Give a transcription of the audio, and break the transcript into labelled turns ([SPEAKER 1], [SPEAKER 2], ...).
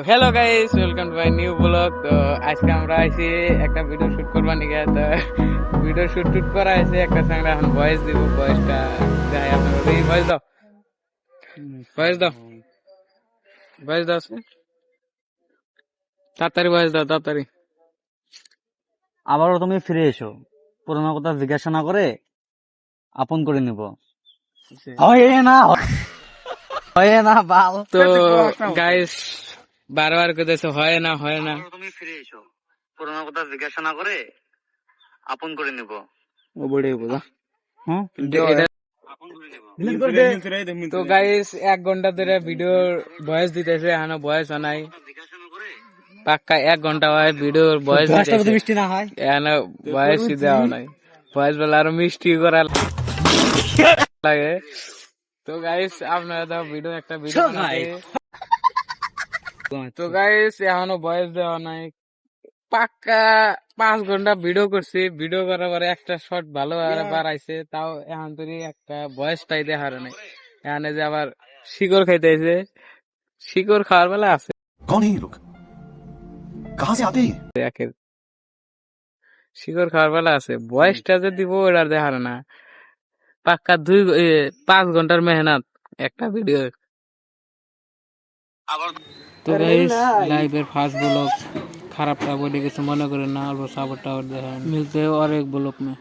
[SPEAKER 1] Hello guys, welcome to my new blog. তো আজকে আমরা আইছি একটা ভিডিও শুট করবার নিকে। তো ভিডিও শুট করা হয়েছে একটা সঙ্গে। এখন ভয়েস দিব, ভয়েসটা যাই আপনারা এই ভয়েস দাও, ভয়েস দাও, ভয়েস দাও, তাড়াতাড়ি ভয়েস দাও, তাড়াতাড়ি।
[SPEAKER 2] আবারও তুমি ফিরে এসো, পুরোনো কথা জিজ্ঞাসা না করে আপন করে নিব। হয় না, হয় না বাল।
[SPEAKER 1] তো গাইস বারবার কইতেছে হয় না, হয় না।
[SPEAKER 2] তুমি ফিরে এসো, পুরোনো কথা জিজ্ঞাসা না করে আপন করে নিব।
[SPEAKER 1] ও বড়ে বোঝা।
[SPEAKER 2] হুম,
[SPEAKER 1] তো গাইস 1 ঘন্টা ধরে ভিডিও ভয়েস দিতেছে, এখনো ভয়েস নাই। পাক্কা 1 ঘন্টা হয় ভিডিওর ভয়েস দিতেছে,
[SPEAKER 2] মিষ্টি না হয়।
[SPEAKER 1] এখনো ভয়েস দেওয়া নাই। ভয়েস বলে আরো মিষ্টি করা লাগে। তো গাইস আপনারা তো ভিডিও একটা ভিডিও বানাতে। তো গাইস এখনো ভয়েস দেওয়া নাই। পাক্কা 5 ঘন্টা ভিডিও করছি, ভিডিও করার পরে একটা শট ভালো বাড়াইছে, তাও এখন তুই একটা ভয়েস টাই দেখার নাই। এখানে যে আবার শিকড় খাইতেছে, শিকড় খাওয়ার বেলা আছে।
[SPEAKER 3] कौन है ये लोग? कहाँ से आते हैं?
[SPEAKER 1] একের শিকড় খাওয়ার বেলা আছে, ভয়েসটা যে দিব ওটার দেখার না। পাক্কা 5 ঘন্টার মেহনত একটা ভিডিও। তো গাইস লাইভের ফার্স্ট ব্লগ, খারাপটা বলে কিছু মনে করেন না, অল্প সাপোর্ট টাওয়ার দেখেন, মিলতে और एक ब्लॉग में।